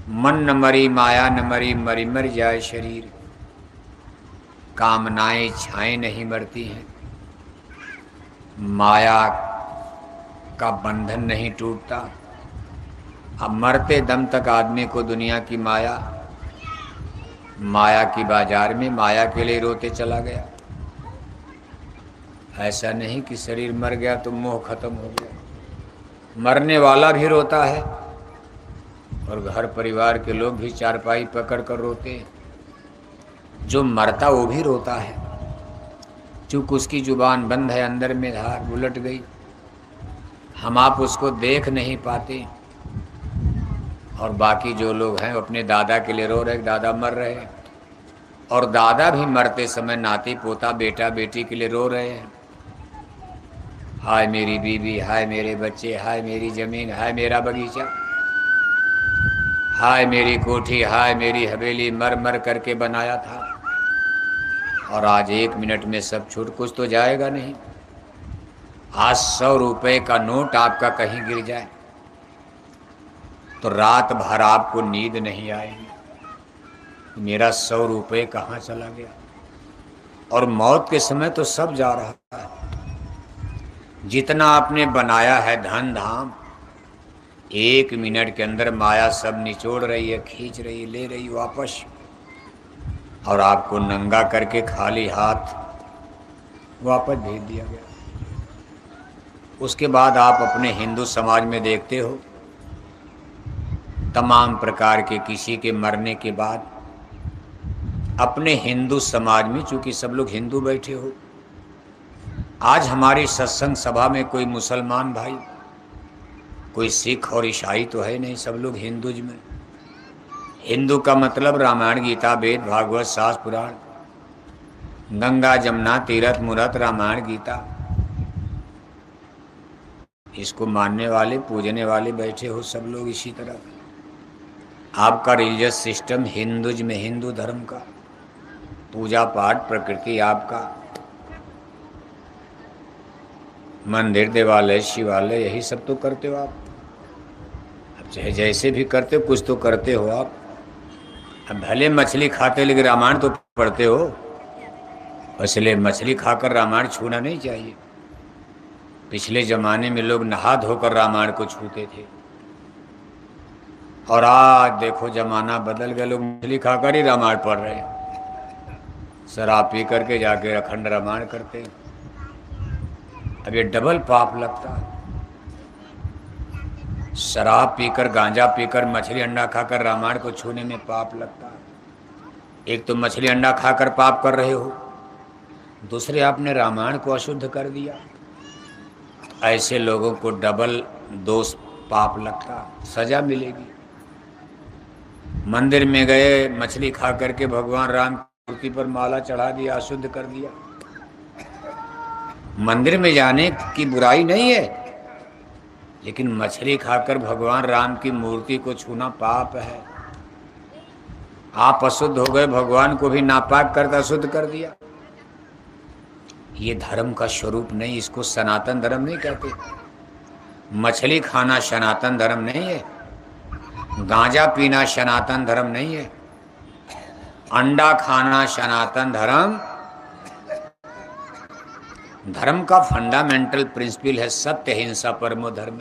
मन न मरी माया न मरी, मरी मर जाए शरीर। कामनाएं इच्छाएं नहीं मरती हैं, माया का बंधन नहीं टूटता। अब मरते दम तक आदमी को दुनिया की माया, माया की बाजार में माया के लिए रोते चला गया। ऐसा नहीं कि शरीर मर गया तो मोह खत्म हो गया। मरने वाला भी रोता है और घर परिवार के लोग भी चारपाई पकड़ कर रोते हैं। जो मरता वो भी रोता है, चूंकि उसकी जुबान बंद है, अंदर में धार उलट गई। हम आप उसको देख नहीं पाते और बाकी जो लोग हैं अपने दादा के लिए रो रहे, दादा मर रहे हैं। और दादा भी मरते समय नाती पोता बेटा बेटी के लिए रो रहे हैं। हाय मेरी बीवी, हाय मेरे बच्चे, हाय मेरी जमीन, हाय मेरा बगीचा, हाय मेरी कोठी, हाय मेरी हवेली, मर मर करके बनाया था और आज 1 मिनट में सब छूट। कुछ तो जाएगा नहीं। आज 100 रुपए का नोट आपका कहीं गिर जाए तो रात भर आपको नींद नहीं आएगी। मेरा 100 रुपये कहाँ चला गया। और मौत के समय तो सब जा रहा है। जितना आपने बनाया है धन धाम, 1 मिनट के अंदर माया सब निचोड़ रही है, खींच रही है, ले रही वापस, और आपको नंगा करके खाली हाथ वापस भेज दिया गया। उसके बाद आप अपने हिंदू समाज में देखते हो, तमाम प्रकार के किसी के मरने के बाद अपने हिंदू समाज में, चूंकि सब लोग हिंदू बैठे हो, आज हमारी सत्संग सभा में कोई मुसलमान भाई, कोई सिख और ईसाई तो है नहीं, सब लोग हिंदूज में। हिंदू का मतलब रामायण गीता वेद भागवत शास्त्र पुराण, गंगा जमुना तीरथ मूरत रामायण गीता, इसको मानने वाले पूजने वाले बैठे हो सब लोग इसी तरह। आपका रिलीजियस सिस्टम हिंदूज में, हिंदू धर्म का पूजा पाठ प्रकृति आपका, मंदिर देवालय शिवालय यही सब तो करते हो आप। अब चाहे जैसे भी करते हो कुछ तो करते हो आप। अब भले मछली खाते लेकिन रामायण तो पढ़ते हो, इसलिए मछली खाकर रामायण छूना नहीं चाहिए। पिछले जमाने में लोग नहा धोकर रामायण को छूते थे और आज देखो जमाना बदल गया, लोग मछली खाकर ही रामायण पढ़ रहे हैं, शराब पी करके जाके अखंड रामायण करते हैं। अब ये डबल पाप लगता है। शराब पीकर गांजा पीकर मछली अंडा खाकर रामायण को छूने में पाप लगता है। एक तो मछली अंडा खाकर पाप कर रहे हो, दूसरे आपने रामायण को अशुद्ध कर दिया। ऐसे लोगों को डबल दोष पाप लगता, सजा मिलेगी। मंदिर में गए मछली खा करके भगवान राम की मूर्ति पर माला चढ़ा दिया, अशुद्ध कर दिया। मंदिर में जाने की बुराई नहीं है, लेकिन मछली खाकर भगवान राम की मूर्ति को छूना पाप है। आप अशुद्ध हो गए, भगवान को भी नापाक करके अशुद्ध कर दिया। ये धर्म का स्वरूप नहीं, इसको सनातन धर्म नहीं कहते। मछली खाना सनातन धर्म नहीं है, गांजा पीना सनातन धर्म नहीं है, अंडा खाना सनातन धर्म। धर्म का फंडामेंटल प्रिंसिपल है सत्य हिंसा परमो धर्म।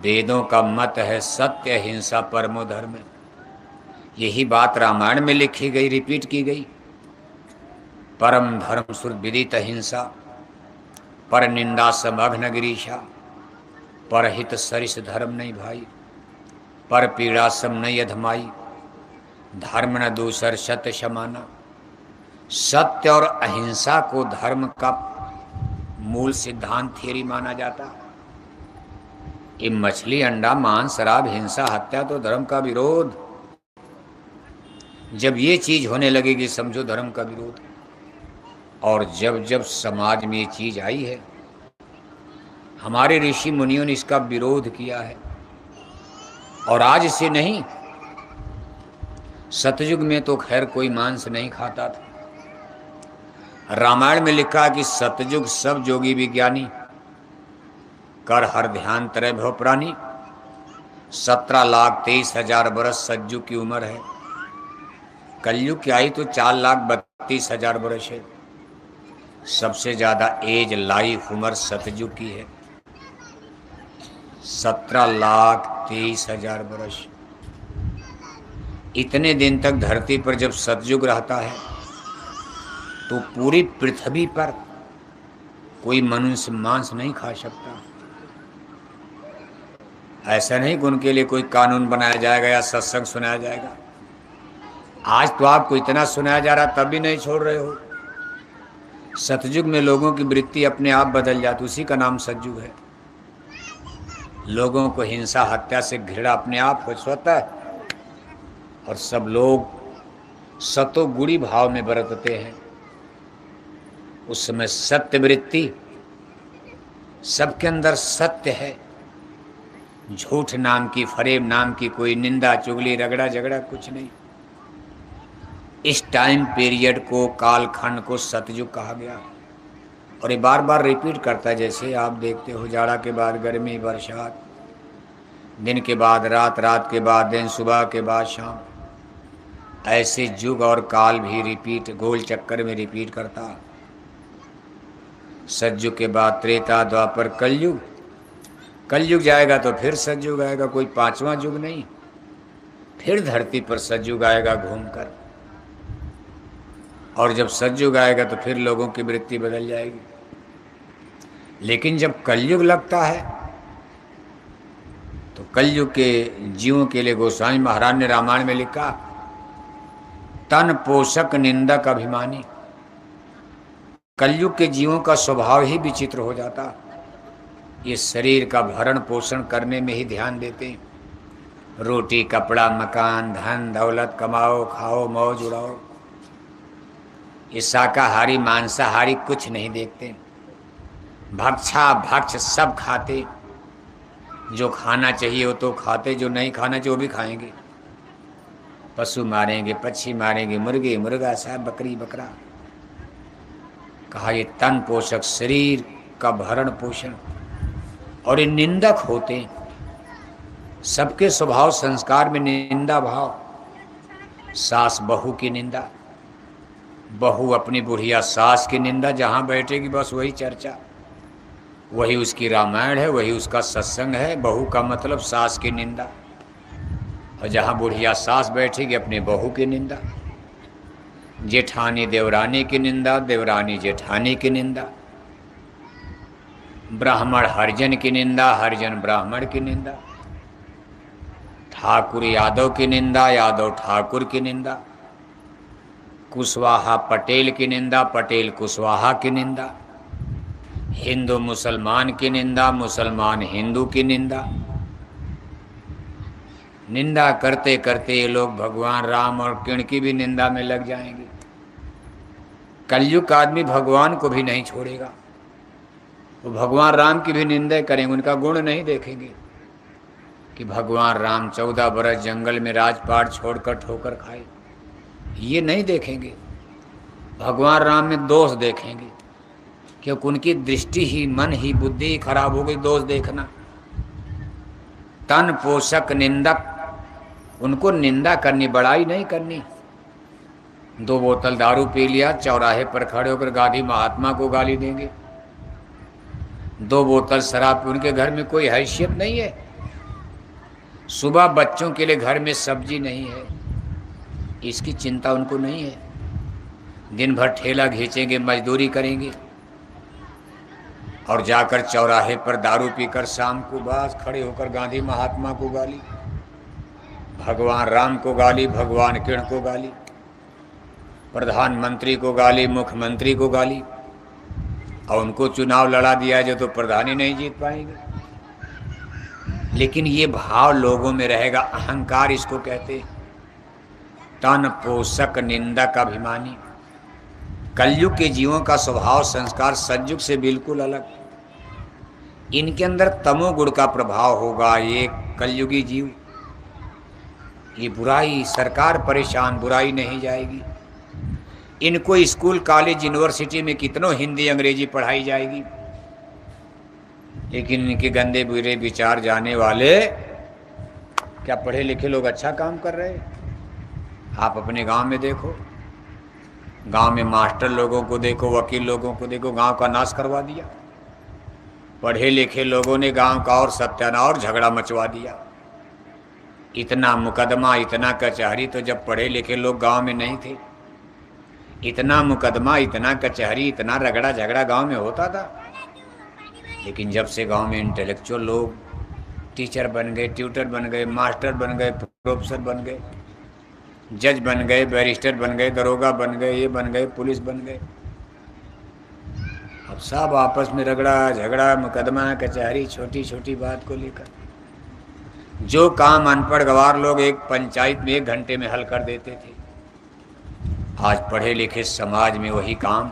वेदों का मत है सत्य हिंसा परमो धर्म। यही बात रामायण में लिखी गई, रिपीट की गई। परम धर्म सुर विदित हिंसा, पर निंदा समघ्न गिरीशा, पर हित सरिस धर्म नहीं भाई, पर पीड़ा सम नहीं अधमाई, धर्म न दूसर सत्य समाना। सत्य और अहिंसा को धर्म का मूल सिद्धांत थियरी माना जाता। ये मछली अंडा मांस शराब हिंसा हत्या तो धर्म का विरोध। जब ये चीज होने लगेगी समझो धर्म का विरोध। और जब जब समाज में ये चीज आई है, हमारे ऋषि मुनियों ने इसका विरोध किया है। और आज से नहीं, सतयुग में तो खैर कोई मांस नहीं खाता था। रामायण में लिखा कि सतयुग सब जोगी विज्ञानी, कर हर ध्यान तरह भव प्राणी, 17,23,000 बरस सतयुग की उम्र है। कलयुग की आई तो 4,32,000 बरस है। सबसे ज्यादा एज लाइफ उम्र सतयुग की है, 17,23,000 बरस। इतने दिन तक धरती पर जब सतयुग रहता है तो पूरी पृथ्वी पर कोई मनुष्य मांस नहीं खा सकता। ऐसा नहीं कि उनके लिए कोई कानून बनाया जाएगा या सत्संग सुनाया जाएगा। आज तो आपको इतना सुनाया जा रहा तब भी नहीं छोड़ रहे हो। सतयुग में लोगों की वृत्ति अपने आप बदल जाती, उसी का नाम सतयुग है। लोगों को हिंसा हत्या से घृणा अपने आप हो स्वतः, और सब लोग सतोगुणी भाव में बरतते हैं। उस समय सत्य वृत्ति, सबके अंदर सत्य है। झूठ नाम की, फरेब नाम की कोई निंदा चुगली रगड़ा झगड़ा कुछ नहीं। इस टाइम पीरियड को, कालखंड को सतयुग कहा गया। और ये बार बार रिपीट करता है। जैसे आप देखते हो जाड़ा के बाद गर्मी, बरसात, दिन के बाद रात, रात के बाद दिन, सुबह के बाद शाम, ऐसे युग और काल भी रिपीट, गोल चक्कर में रिपीट करता। सतयुग के बाद त्रेता, द्वापर, कलयुग। कलयुग जाएगा तो फिर सतयुग आएगा, कोई पांचवा युग नहीं। फिर धरती पर सतयुग आएगा घूमकर, और जब सतयुग आएगा तो फिर लोगों की वृत्ति बदल जाएगी। लेकिन जब कलयुग लगता है तो कलयुग के जीवों के लिए गोस्वामी महाराज ने रामायण में लिखा, तन पोषक निंदक अभिमानी। कलयुग के जीवों का स्वभाव ही विचित्र हो जाता। ये शरीर का भरण पोषण करने में ही ध्यान देते हैं। रोटी, कपड़ा, मकान, धन दौलत कमाओ, खाओ, मौज उड़ाओ। ये शाकाहारी मांसाहारी कुछ नहीं देखते। भक्षा भक्ष सब खाते। जो खाना चाहिए वो तो खाते, जो नहीं खाना चाहिए वो भी खाएंगे। पशु मारेंगे, पक्षी मारेंगे, मुर्गे मुर्गा, सब बकरी बकरा। कहा ये तन पोषक, शरीर का भरण पोषण। और ये निंदक होते। सबके स्वभाव संस्कार में निंदा भाव। सास बहू की निंदा, बहू अपनी बुढ़िया सास की निंदा। जहाँ बैठेगी बस वही चर्चा, वही उसकी रामायण है, वही उसका सत्संग है। बहू का मतलब सास की निंदा। और जहाँ बुढ़िया सास बैठेगी अपनी बहू की निंदा। जेठानी देवरानी की निंदा, देवरानी जेठानी की निंदा। ब्राह्मण हरिजन की निंदा, हरिजन ब्राह्मण की निंदा। ठाकुर यादव की निंदा, यादव ठाकुर की निंदा। कुशवाहा पटेल की निंदा, पटेल कुशवाहा की निंदा। हिंदू मुसलमान की निंदा, मुसलमान हिंदू की निंदा। निंदा करते करते ये लोग भगवान राम और कृष्ण की भी निंदा में लग जाएंगे। कलयुग का आदमी भगवान को भी नहीं छोड़ेगा। वो भगवान राम की भी निंदा करेंगे, उनका गुण नहीं देखेंगे कि भगवान राम 14 बरस जंगल में राजपाट छोड़कर ठोकर खाए। ये नहीं देखेंगे। भगवान राम में दोष देखेंगे, क्योंकि उनकी दृष्टि ही, मन ही, बुद्धि ही खराब हो गई दोष देखना। तन पोषक निंदक, उनको निंदा करनी, बड़ाई नहीं करनी। 2 बोतल दारू पी लिया, चौराहे पर खड़े होकर गांधी महात्मा को गाली देंगे। 2 बोतल शराब पी, उनके घर में कोई हैसियत नहीं है। सुबह बच्चों के लिए घर में सब्जी नहीं है, इसकी चिंता उनको नहीं है। दिन भर ठेला खींचेंगे, मजदूरी करेंगे, और जाकर चौराहे पर दारू पीकर शाम को बस खड़े होकर गांधी महात्मा को गाली, भगवान राम को गाली, भगवान कृष्ण को गाली, प्रधानमंत्री को गाली, मुख्यमंत्री को गाली। और उनको चुनाव लड़ा दिया जो तो प्रधानी नहीं जीत पाएंगे। लेकिन ये भाव लोगों में रहेगा, अहंकार इसको कहते। तन पोषक निंदक अभिमानी। कलयुग के जीवों का स्वभाव संस्कार सतयुग से बिल्कुल अलग। इनके अंदर तमोगुण का प्रभाव होगा। ये कलयुगी जीव, ये बुराई, सरकार परेशान, बुराई नहीं जाएगी। इनको स्कूल कॉलेज यूनिवर्सिटी में कितनों हिंदी अंग्रेजी पढ़ाई जाएगी, लेकिन इनके गंदे बुरे विचार जाने वाले क्या पढ़े लिखे लोग अच्छा काम कर रहे हैं? आप अपने गांव में देखो, गांव में मास्टर लोगों को देखो, वकील लोगों को देखो, गांव का नाश करवा दिया। पढ़े लिखे लोगों ने गांव का और सत्यानाश और झगड़ा मचवा दिया। इतना मुकदमा, इतना कचहरी, तो जब पढ़े लिखे लोग गांव में नहीं थे, इतना मुकदमा, इतना कचहरी, इतना रगड़ा झगड़ा गांव में होता था। लेकिन जब से गांव में इंटेलेक्चुअल लोग टीचर बन गए, ट्यूटर बन गए, मास्टर बन गए, प्रोफेसर बन गए, जज बन गए, बैरिस्टर बन गए, दरोगा बन गए, ये बन गए, पुलिस बन गए, अब सब आपस में रगड़ा झगड़ा, मुकदमा, कचहरी, छोटी छोटी बात को लेकर। जो काम अनपढ़ गवार लोग एक पंचायत में 1 घंटे में हल कर देते थे, आज पढ़े लिखे समाज में वही काम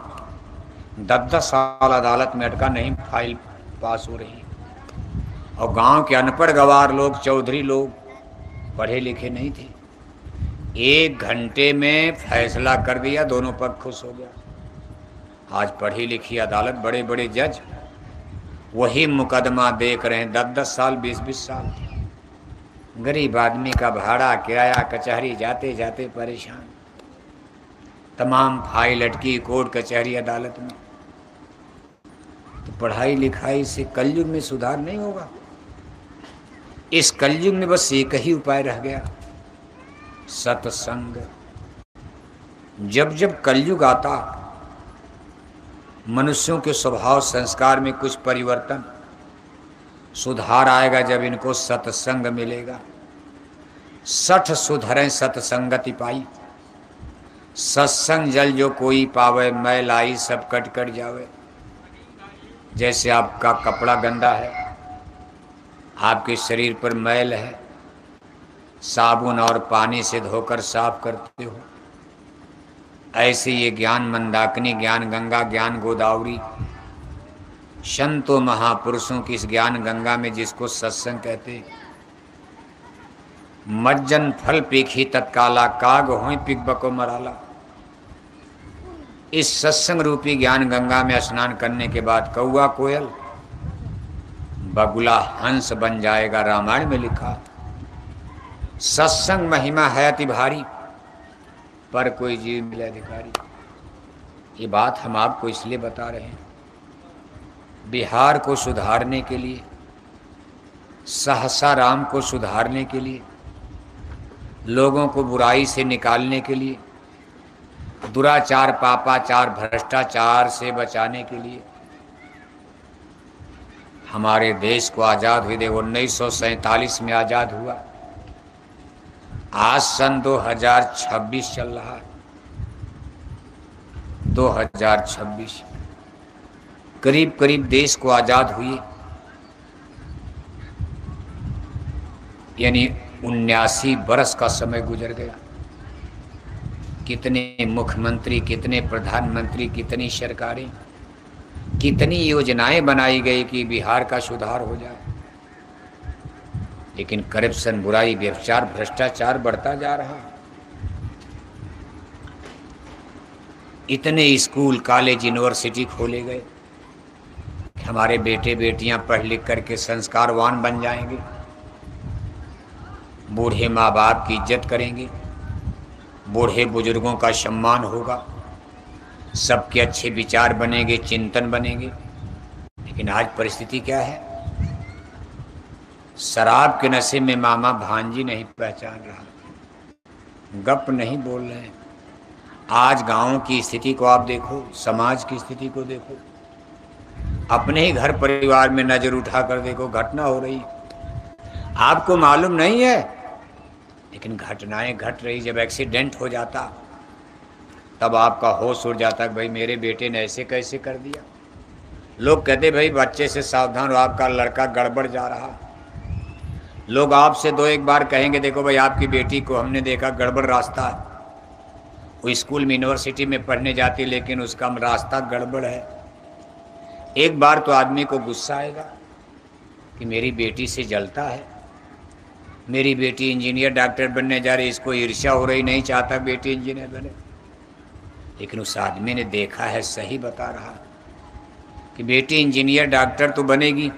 10-10 साल अदालत में अटका नहीं फाइल पास हो रही। और गांव के अनपढ़ गवार लोग, चौधरी लोग, पढ़े लिखे नहीं थे, 1 घंटे में फैसला कर दिया, दोनों पक्ष खुश हो गया। आज पढ़ी लिखी अदालत, बड़े बड़े जज वही मुकदमा देख रहे हैं 10-10 साल, 20-20 साल। गरीब आदमी का भाड़ा, किराया, कचहरी जाते जाते परेशान, तमाम फाइल अटकी कोर्ट कचहरी अदालत में। तो पढ़ाई लिखाई से कलयुग में सुधार नहीं होगा। इस कलयुग में बस एक ही उपाय रह गया, सत्संग। जब जब कलयुग आता, मनुष्यों के स्वभाव संस्कार में कुछ परिवर्तन, सुधार आएगा जब इनको सत्संग मिलेगा। 60 सुधरें सत्संगति पाई, सत्संग जल जो कोई पावे, मैल आई सब कट कट जावे। जैसे आपका कपड़ा गंदा है, आपके शरीर पर मैल है, साबुन और पानी से धोकर साफ करते हो, ऐसे ये ज्ञान मंदाकिनी, ज्ञान गंगा, ज्ञान गोदावरी, संतों महापुरुषों की इस ज्ञान गंगा में जिसको सत्संग कहते, मज्जन फल पीखी तत्काला, काग होई पिक बको मराला। इस सत्संग रूपी ज्ञान गंगा में स्नान करने के बाद कौआ कोयल बगुला हंस बन जाएगा, रामायण में लिखा। सत्संग महिमा है अति भारी, पर कोई जीव मिले अधिकारी। ये बात हम आपको इसलिए बता रहे हैं, बिहार को सुधारने के लिए, सहसा राम को सुधारने के लिए, लोगों को बुराई से निकालने के लिए, दुराचार, पापाचार, भ्रष्टाचार से बचाने के लिए। हमारे देश को आज़ाद हुए, देखो 1947 में आज़ाद हुआ, आज सन 2026 चल रहा है, 2026, करीब करीब देश को आज़ाद हुए, यानी 79 बरस का समय गुजर गया। कितने मुख्यमंत्री, कितने प्रधानमंत्री, कितनी सरकारें, कितनी योजनाएं बनाई गई कि बिहार का सुधार हो जाए, लेकिन करप्शन, बुराई, व्यभिचार, भ्रष्टाचार बढ़ता जा रहा। इतने स्कूल, कॉलेज, यूनिवर्सिटी खोले गए, हमारे बेटे बेटियां पढ़ लिख करके संस्कारवान बन जाएंगे, बूढ़े माँ बाप की इज्जत करेंगे, बूढ़े बुजुर्गों का सम्मान होगा, सबके अच्छे विचार बनेंगे, चिंतन बनेंगे। लेकिन आज परिस्थिति क्या है? शराब के नशे में मामा भांजी नहीं पहचान रहा, गप नहीं बोल रहे हैं। आज गांव की स्थिति को आप देखो, समाज की स्थिति को देखो, अपने ही घर परिवार में नजर उठा कर देखो, घटना हो रही, आपको मालूम नहीं है, लेकिन घटनाएं घट रही। जब एक्सीडेंट हो जाता तब आपका होश उड़ जाता कि भाई मेरे बेटे ने ऐसे कैसे कर दिया। लोग कहते भाई बच्चे से सावधान हो, आपका लड़का गड़बड़ जा रहा। लोग आपसे 2-1 बार कहेंगे देखो भाई आपकी बेटी को हमने देखा गड़बड़ रास्ता है, वो स्कूल में, यूनिवर्सिटी में पढ़ने जाती, लेकिन उसका रास्ता गड़बड़ है। एक बार तो आदमी को गुस्सा आएगा कि मेरी बेटी से जलता है, मेरी बेटी इंजीनियर डॉक्टर बनने जा रही, इसको ईर्ष्या हो रही, नहीं चाहता बेटी इंजीनियर बने। लेकिन उस आदमी ने देखा है, सही बता रहा कि बेटी इंजीनियर डॉक्टर तो बनेगी,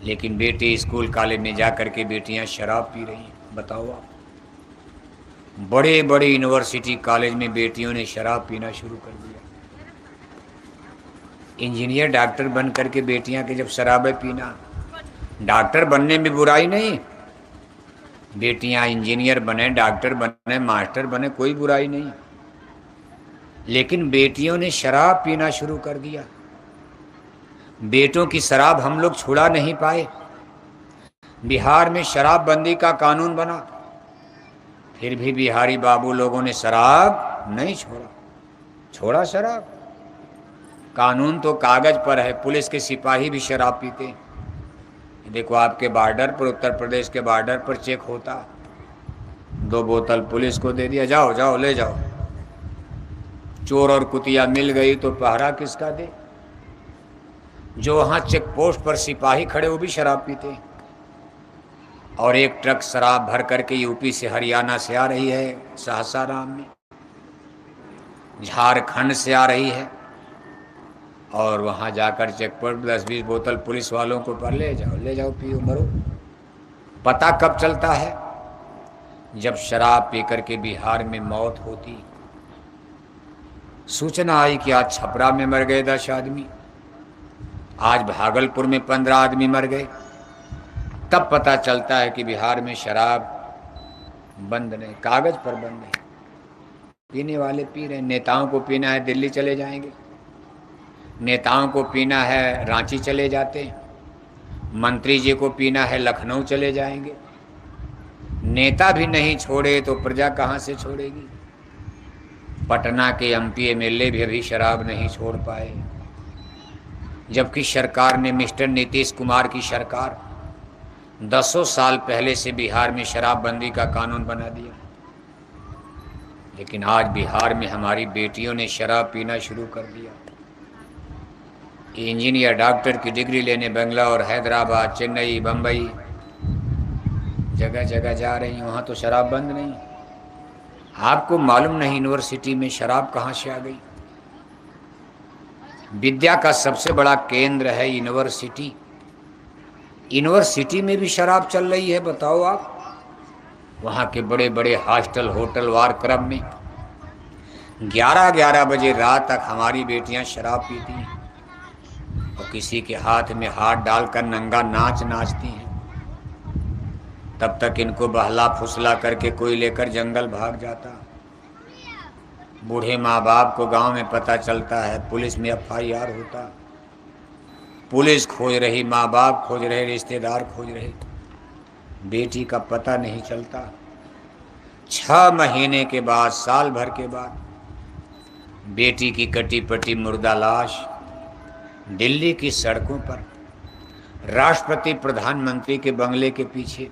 लेकिन बेटे स्कूल कॉलेज में जा कर के बेटियां शराब पी रही हैं। बताओ आप, बड़े बड़े यूनिवर्सिटी कॉलेज में बेटियों ने शराब पीना शुरू कर दिया। इंजीनियर डॉक्टर बन करके बेटियां के जब शराबें पीना, डॉक्टर बनने में बुराई नहीं, बेटियां इंजीनियर बने, डॉक्टर बने, मास्टर बने, कोई बुराई नहीं, लेकिन बेटियों ने शराब पीना शुरू कर दिया। बेटों की शराब हम लोग छुड़ा नहीं पाए। बिहार में शराबबंदी का कानून बना, फिर भी बिहारी बाबू लोगों ने शराब नहीं छोड़ा शराब। कानून तो कागज पर है, पुलिस के सिपाही भी शराब पीते। देखो आपके बॉर्डर पर, उत्तर प्रदेश के बॉर्डर पर चेक होता, 2 बोतल पुलिस को दे दिया, जाओ जाओ ले जाओ। चोर और कुतिया मिल गई तो पहरा किसका दे? जो वहां चेक पोस्ट पर सिपाही खड़े वो भी शराब पीते। और एक ट्रक शराब भर करके यूपी से हरियाणा से आ रही है, सासाराम में, झारखंड से आ रही है, और वहां जाकर चेक पोस्ट 10-20 बोतल पुलिस वालों को पर ले जाओ पियो मरो। पता कब चलता है? जब शराब पी करके बिहार में मौत होती। सूचना आई कि आज छपरा में मर गए 10 आदमी, आज भागलपुर में 15 आदमी मर गए। तब पता चलता है कि बिहार में शराब बंद नहीं, कागज पर बंद नहीं, पीने वाले पी रहे। नेताओं को पीना है दिल्ली चले जाएंगे, नेताओं को पीना है रांची चले जाते, मंत्री जी को पीना है लखनऊ चले जाएंगे। नेता भी नहीं छोड़े तो प्रजा कहाँ से छोड़ेगी? पटना के एमपी एमएलए भी अभी शराब नहीं छोड़ पाए, जबकि सरकार ने, मिस्टर नीतीश कुमार की सरकार 10 साल पहले से बिहार में शराबबंदी का कानून बना दिया। लेकिन आज बिहार में हमारी बेटियों ने शराब पीना शुरू कर दिया। इंजीनियर डॉक्टर की डिग्री लेने बेंगलोर, हैदराबाद, चेन्नई, बम्बई, जगह जगह जा रही, वहाँ तो शराब बंद नहीं। आपको मालूम नहीं यूनिवर्सिटी में शराब कहाँ से आ गई? विद्या का सबसे बड़ा केंद्र है यूनिवर्सिटी, यूनिवर्सिटी में भी शराब चल रही है। बताओ आप, वहाँ के बड़े बड़े हॉस्टल, होटल, वार क्लब में 11-11 बजे रात तक हमारी बेटियां शराब पीती हैं और किसी के हाथ में हाथ डालकर नंगा नाच नाचती हैं। तब तक इनको बहला फुसला करके कोई लेकर जंगल भाग जाता। बूढ़े माँ बाप को गांव में पता चलता है, पुलिस में FIR होता। पुलिस खोज रही, माँ बाप खोज रहे, रिश्तेदार खोज रहे, बेटी का पता नहीं चलता। 6 महीने के बाद, साल भर के बाद, बेटी की कटी पटी मुर्दा लाश दिल्ली की सड़कों पर, राष्ट्रपति प्रधानमंत्री के बंगले के पीछे,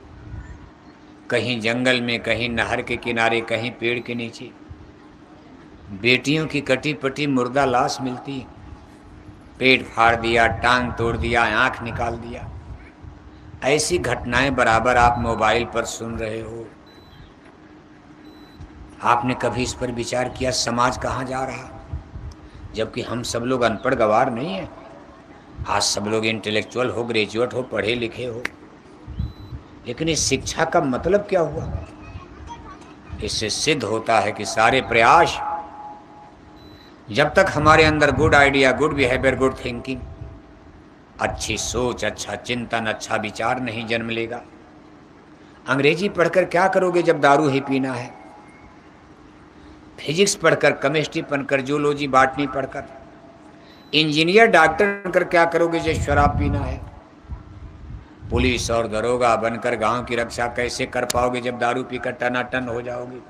कहीं जंगल में, कहीं नहर के किनारे, कहीं पेड़ के नीचे बेटियों की कटी पटी मुर्दा लाश मिलती। पेट फाड़ दिया, टांग तोड़ दिया, आंख निकाल दिया। ऐसी घटनाएं बराबर आप मोबाइल पर सुन रहे हो। आपने कभी इस पर विचार किया समाज कहाँ जा रहा? जबकि हम सब लोग अनपढ़ गवार नहीं है। आज सब लोग इंटेलेक्चुअल हो, ग्रेजुएट हो, पढ़े लिखे हो, लेकिन इस शिक्षा का मतलब क्या हुआ? इससे सिद्ध होता है कि सारे प्रयास, जब तक हमारे अंदर good idea, good behaviour, good thinking, अच्छी सोच, अच्छा चिंतन, अच्छा विचार नहीं जन्म लेगा। अंग्रेजी पढ़कर क्या करोगे जब दारू ही पीना है? फिजिक्स पढ़कर, केमिस्ट्री पढ़कर, जूलॉजी, बॉटनी पढ़कर, इंजीनियर डॉक्टर बनकर क्या करोगे जब शराब पीना है? पुलिस और दरोगा बनकर गांव की रक्षा कैसे कर पाओगे जब दारू पीकर टनाटन हो जाओगे?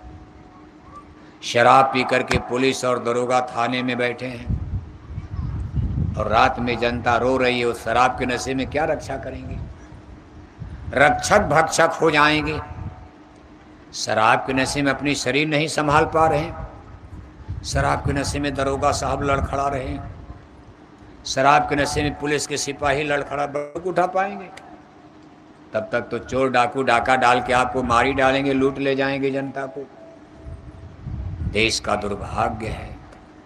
शराब पी करके पुलिस और दरोगा थाने में बैठे हैं और रात में जनता रो रही है, उस शराब के नशे में क्या रक्षा करेंगे? रक्षक भक्षक हो जाएंगे। शराब के नशे में अपनी शरीर नहीं संभाल पा रहे हैं, शराब के नशे में दरोगा साहब लड़खड़ा रहे हैं, शराब के नशे में पुलिस के सिपाही लड़खड़ा बंदूक उठा पाएंगे? तब तक तो चोर डाकू डाका डाल के आपको मारी डालेंगे, लूट ले जाएंगे जनता को। देश का दुर्भाग्य है।